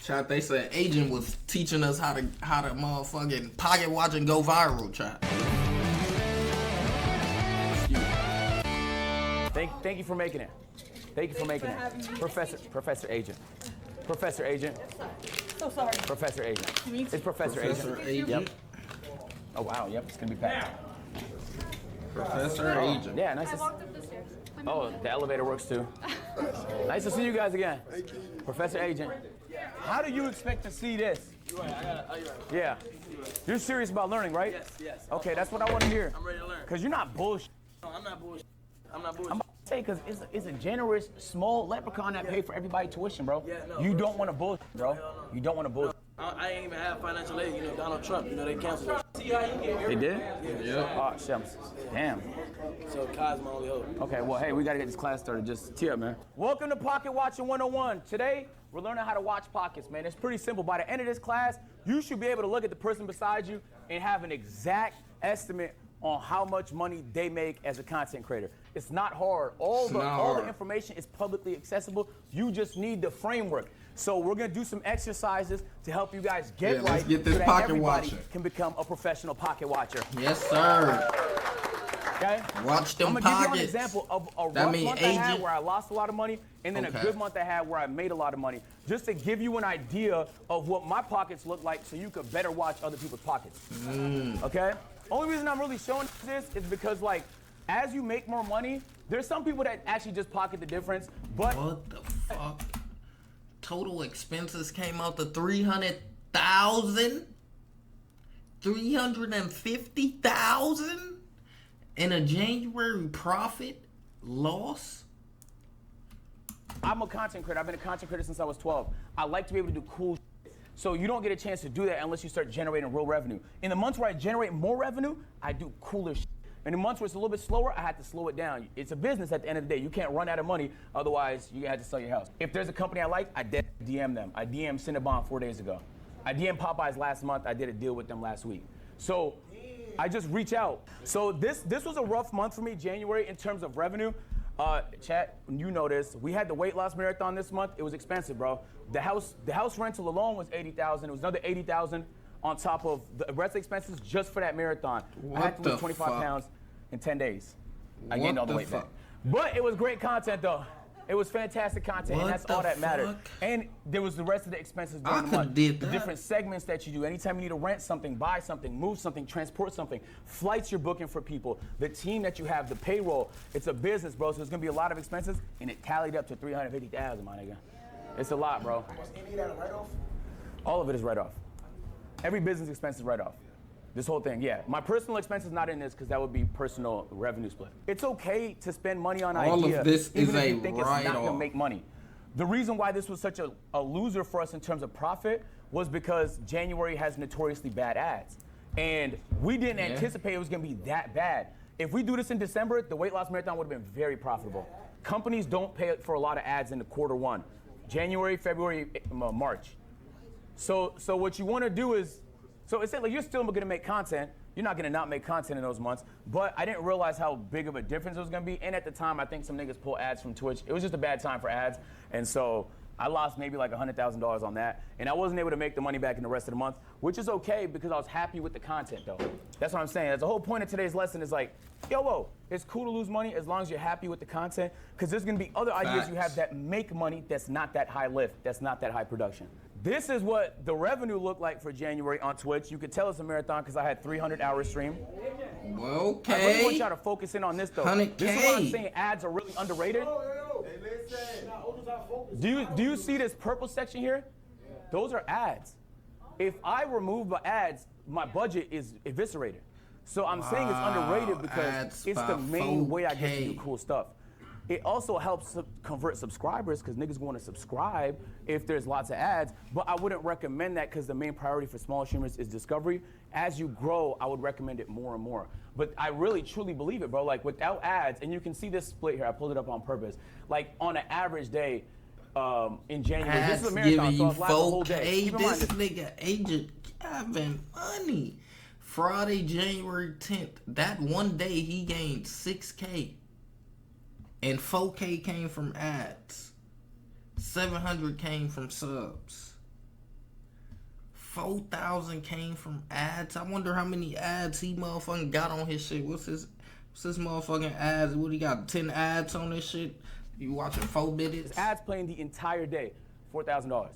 Chat, they said Agent was teaching us how to motherfucking pocket watch and go viral, chat. Thank you for making it. Thank you for making it. Professor Agent. Professor Agent. So sorry. Professor Agent. It's Professor Agent. Yep. Oh wow, yep, it's gonna be packed. Professor Agent. Yeah, nice I to walked up the stairs. Oh, the elevator works too. Nice to see you guys again. Professor Agent. How do you expect to see this? Yeah. You're serious about learning, right? Yes. Okay, that's what I want to hear. I'm ready to learn. Because you're not bullshit. No, I'm not bullshit. I'm about to say, because it's a generous, small leprechaun that pay for everybody tuition, bro. Yeah, no, you bro. don't want to bullshit, bro. You don't want to bullshit. I ain't even have financial aid. Donald Trump, they canceled it. See how you get here? They did? Yeah. Oh, shit. Damn. So Kai's my only hope. Okay, well, hey, we got to get this class started. Just tee up, man. Welcome to Pocket Watching 101. Today, we're learning how to watch pockets, man. It's pretty simple. By the end of this class, you should be able to look at the person beside you and have an exact estimate on how much money they make as a content creator. It's not hard. All the information is publicly accessible. You just need the framework. So we're gonna do some exercises to help you guys get right, let's get this so that pocket everybody watcher. can become a professional pocket watcher. Yes, sir. Okay? Watch them I'm gonna give you an pockets. example of a That rough mean month I had agent. where I lost a lot of money, and then a Okay. good month I had where I made a lot of money. Just to give you an idea of what my pockets look like so you could better watch other people's pockets. Okay? Only reason I'm really showing this is because, like, as you make more money, there's some people that actually just pocket the difference, but What the fuck? Total expenses came out to 300,000? 350,000? In a January profit loss? I'm a content creator. I've been a content creator since I was 12. I like to be able to do cool shit. So you don't get a chance to do that unless you start generating real revenue. In the months where I generate more revenue, I do cooler shit. In the months where it's a little bit slower, I had to slow it down. It's a business at the end of the day. You can't run out of money, otherwise you had to sell your house. If there's a company I like, I DM them. I DM Cinnabon 4 days ago. I DM Popeyes last month. I did a deal with them last week. So I just reach out. So this was a rough month for me, January, in terms of revenue. Chat, you know this. We had the weight loss marathon this month. It was expensive, bro. The house rental alone was $80,000. It was another $80,000 on top of the rest of the expenses just for that marathon. I had to lose 25 pounds in 10 days. I gained all the weight back. But it was great content, though. It was fantastic content, and that's all that mattered. And there was the rest of the expenses during the month. The different segments that you do. Anytime you need to rent something, buy something, move something, transport something, flights you're booking for people, the team that you have, the payroll. It's a business, bro, so there's gonna be a lot of expenses, and it tallied up to 350,000, my nigga. It's a lot, bro. Was any of that a write-off? All of it is write-off. Every business expense is write-off. This whole thing, yeah. My personal expense is not in this because that would be personal revenue split. It's okay to spend money on All idea, of this even is if a you think it's not gonna write-off. make money. The reason why this was such a loser for us in terms of profit was because January has notoriously bad ads. And we didn't anticipate it was gonna be that bad. If we do this in December, the weight loss marathon would have been very profitable. Companies don't pay for a lot of ads in the quarter one. January, February, March. So what you wanna do is, so it's like you're still gonna make content. You're not gonna not make content in those months. But I didn't realize how big of a difference it was gonna be. And at the time, I think some niggas pull ads from Twitch. It was just a bad time for ads. And so I lost maybe like $100,000 on that. And I wasn't able to make the money back in the rest of the month, which is okay because I was happy with the content though. That's what I'm saying. That's the whole point of today's lesson is like, whoa, it's cool to lose money as long as you're happy with the content because there's gonna be other ideas you have that make money that's not that high lift, that's not that high production. This is what the revenue looked like for January on Twitch. You could tell it's a marathon because I had 300-hour stream. Okay. I really want y'all to focus in on this though. 100K. This is why I'm saying ads are really underrated. Do you see this purple section here? Those are ads. If I remove the ads, my budget is eviscerated. So I'm saying it's underrated because it's the main way I get to do cool stuff. It also helps convert subscribers because niggas want to subscribe if there's lots of ads, but I wouldn't recommend that because the main priority for small streamers is discovery. As you grow, I would recommend it more and more. But I really, truly believe it, bro. Like without ads, and you can see this split here, I pulled it up on purpose. Like on an average day in January, this is a marathon, so it's live the whole day. Keep in mind This nigga Agent having money. Friday, January 10th, that one day he gained 6K. And 4K came from ads. 700 came from subs. 4,000 came from ads. I wonder how many ads he motherfucking got on his shit. What's his motherfucking ads? What he got? 10 ads on this shit? You watching 4 minutes? His ads playing the entire day, $4,000.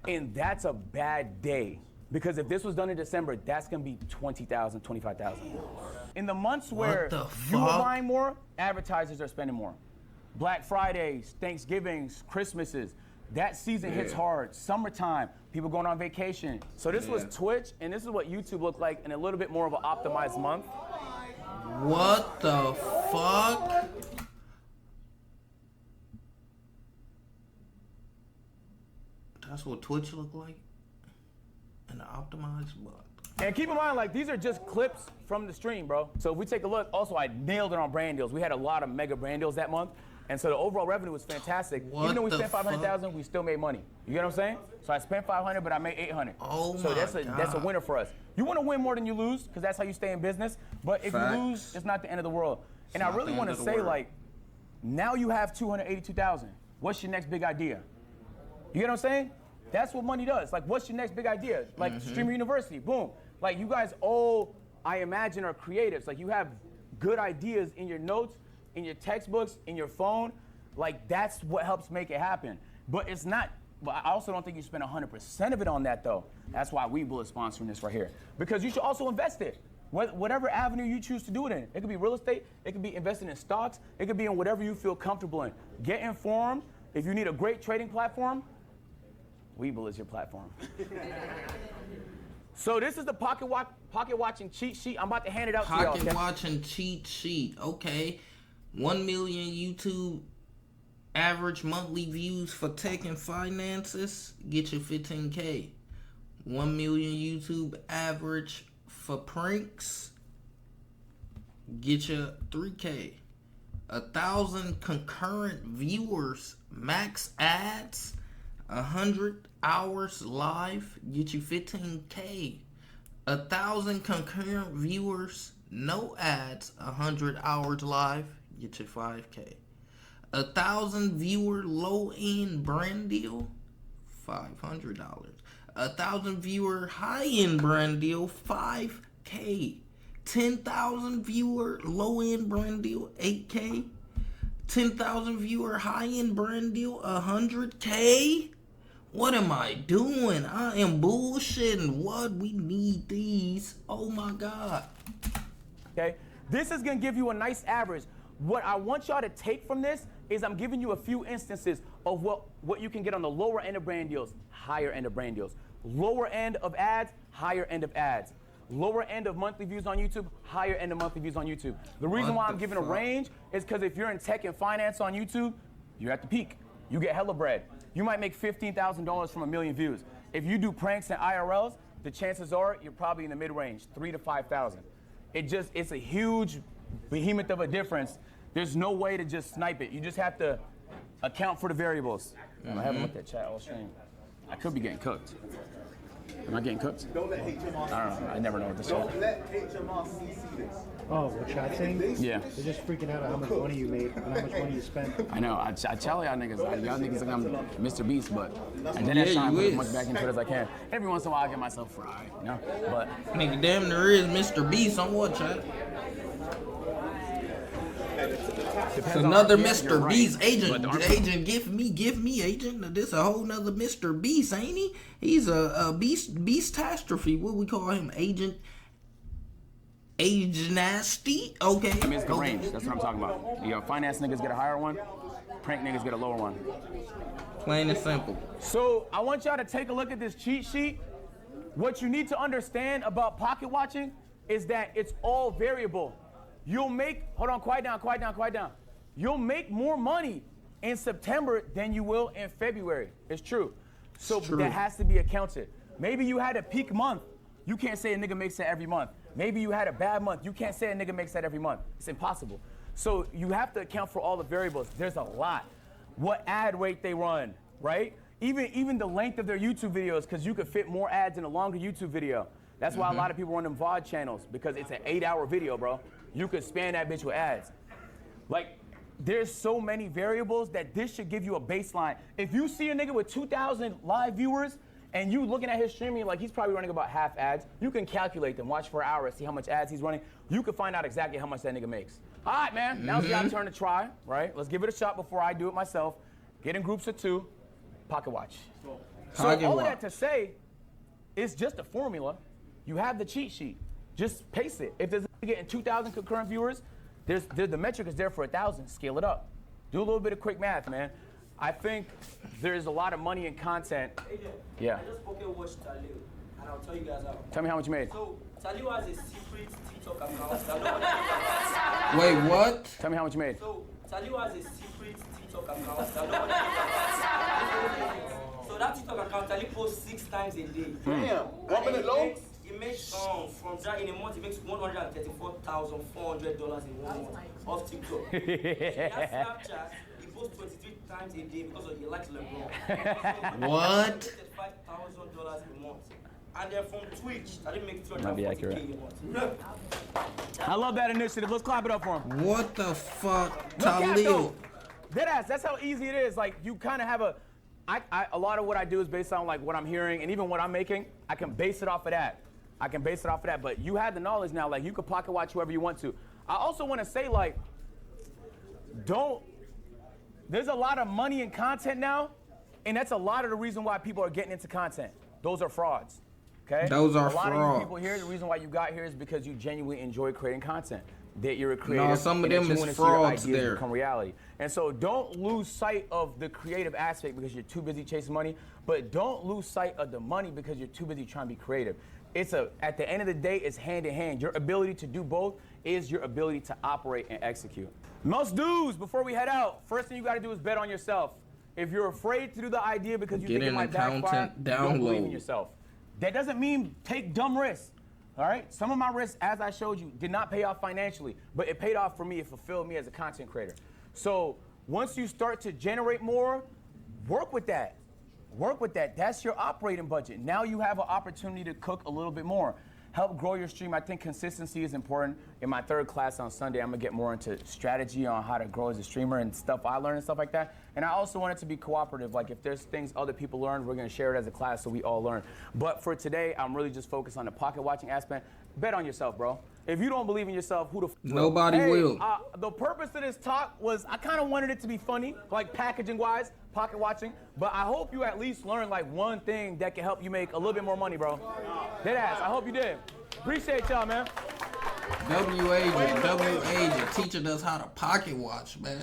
And that's a bad day. Because if this was done in December, that's gonna be 20,000, 25,000. In the months where you are buying more, advertisers are spending more. Black Fridays, Thanksgivings, Christmases, that season hits hard. Summertime, people going on vacation. So this was Twitch, and this is what YouTube looked like in a little bit more of an optimized month. What the fuck? That's what Twitch looked like? In the optimized month. And keep in mind, like, these are just clips from the stream, bro. So if we take a look, also I nailed it on brand deals. We had a lot of mega brand deals that month. And so the overall revenue was fantastic. Even though we spent 500,000, we still made money. You get what I'm saying? So I spent 500, but I made 800. Oh so my that's a winner for us. You want to win more than you lose, because that's how you stay in business. But if you lose, it's not the end of the world. And I really want to say, like, now you have 282,000. What's your next big idea? You get what I'm saying? That's what money does. Like, what's your next big idea? Like, Streamer University, boom. Like, you guys all, I imagine, are creatives. Like, you have good ideas in your notes, in your textbooks, in your phone. Like, that's what helps make it happen. But it's not, but I also don't think you spend 100% of it on that, though. That's why Webull is sponsoring this right here. Because you should also invest it. Whatever avenue you choose to do it in. It could be real estate, it could be investing in stocks, it could be in whatever you feel comfortable in. Get informed. If you need a great trading platform, Webull is your platform. So this is the pocket watching cheat sheet. I'm about to hand it out to y'all. Pocket watching cheat sheet. Okay. 1 million YouTube average monthly views for tech and finances. Get you 15K. 1 million YouTube average for pranks. Get you 3K. 1,000 concurrent viewers. Max ads. 100 hours live, get you 15K. 1,000 concurrent viewers, no ads, 100 hours live, get you 5K. 1,000 viewer low-end brand deal, $500. 1,000 viewer high-end brand deal, 5K. 10,000 viewer low-end brand deal, 8K. 10,000 viewer high-end brand deal, 100K. What am I doing? I am bullshitting. What? We need these. Oh my God. Okay? This is gonna give you a nice average. What I want y'all to take from this is I'm giving you a few instances of what you can get on the lower end of brand deals, higher end of brand deals. Lower end of ads, higher end of ads. Lower end of monthly views on YouTube, higher end of monthly views on YouTube. The reason why I'm giving a range is because if you're in tech and finance on YouTube, you're at the peak. You get hella bread. You might make $15,000 from 1 million views. If you do pranks and IRLs, the chances are you're probably in the mid-range, 3,000 to 5,000. It's a huge behemoth of a difference. There's no way to just snipe it. You just have to account for the variables. I haven't looked at chat all stream. I could be getting cooked. Am I getting cooked? Don't let HMR. I don't know. I never know what to say. Don't let HMR see this. Oh, what chat saying? Yeah. They're just freaking out at how much money you made and how much money you spent. I know. I tell y'all niggas think I'm Mr. Beast, but and then I try and put as much back into it as I can. Every once in a while, I get myself fried, you know. But nigga, damn, there is Mr. Beast on what, chat? It's another Mr. Beast agent. Give me agent. This a whole nother Mr. Beast, ain't he? He's a beastastrophe. What we call him? Agent nasty. Okay. I mean, it's the range. That's what I'm talking about. You know, finance niggas get a higher one, prank niggas get a lower one. Plain and simple. So I want y'all to take a look at this cheat sheet. What you need to understand about pocket watching is that it's all variable. You'll make, hold on, quiet down. You'll make more money in September than you will in February. It's true. So that has to be accounted. Maybe you had a peak month. You can't say a nigga makes that every month. Maybe you had a bad month. You can't say a nigga makes that every month. It's impossible. So you have to account for all the variables. There's a lot. What ad rate they run, right? Even the length of their YouTube videos, because you could fit more ads in a longer YouTube video. That's why a lot of people run them VOD channels, because it's an 8-hour video, bro. You could span that bitch with ads. Like, there's so many variables that this should give you a baseline. If you see a nigga with 2,000 live viewers and you looking at his streaming, like he's probably running about half ads. You can calculate them, watch for an hour, see how much ads he's running. You can find out exactly how much that nigga makes. All right, man, now it's your turn to try, right? Let's give it a shot before I do it myself. Get in groups of 2, pocket watch. So all of that to say, it's just a formula. You have the cheat sheet. Just pace it. If there's getting 2,000 concurrent viewers, the metric is there for 1,000. Scale it up. Do a little bit of quick math, man. I think there's a lot of money in content. Agent, Yeah. I just pocket watched Talil, and I'll tell you guys how. Tell me how much you made. So, Talil has a secret TikTok account that nobody Wait, what? Tell me how much you made. So, Talil has a secret TikTok account that nobody So that TikTok account, Talil posts 6 times a day. Damn. 1 minute long? He makes from that in a month, he makes $134,400 in 1 month off TikTok. He has Snapchat, he posts 23 times a day because he likes LeBron. What? $5,000 a month. And then from Twitch, that didn't make Might be $340K accurate. a month. I love that initiative. Let's clap it up for him. What the fuck, No cap, Talil? though. Deadass, that's how easy it is. Like, you kind of have a lot of what I do is based on like what I'm hearing and even what I'm making, I can base it off of that. But you have the knowledge now, like you can pocket watch whoever you want to. I also want to say like, there's a lot of money in content now, and that's a lot of the reason why people are getting into content. Those are frauds, okay? Those are a lot of you frauds. people here, the reason why you got here is because you genuinely enjoy creating content. That you're a creator. No, some of and that them you is wanna see your frauds ideas there. become reality. And so don't lose sight of the creative aspect because you're too busy chasing money, but don't lose sight of the money because you're too busy trying to be creative. At the end of the day, it's hand in hand. Your ability to do both is your ability to operate and execute. Most dudes, before we head out, first thing you gotta do is bet on yourself. If you're afraid to do the idea because you Get think it in might the backfire, content you don't believe in download. yourself. That doesn't mean take dumb risks. All right, some of my risks, as I showed you, did not pay off financially, but it paid off for me. It fulfilled me as a content creator. So once you start to generate more, work with that. That's your operating budget. Now you have an opportunity to cook a little bit more. Help grow your stream. I think consistency is important. In my 3rd class on Sunday, I'm gonna get more into strategy on how to grow as a streamer and stuff I learned and stuff like that. And I also want it to be cooperative. Like if there's things other people learn, we're gonna share it as a class so we all learn. But for today, I'm really just focused on the pocket watching aspect. Bet on yourself, bro. If you don't believe in yourself, who the f will? Nobody will. The purpose of this talk was I kind of wanted it to be funny, like packaging wise, pocket watching. But I hope you at least learned like one thing that can help you make a little bit more money, bro. Deadass, I hope you did. Appreciate y'all, man. W Agent teaching us how to pocket watch, man.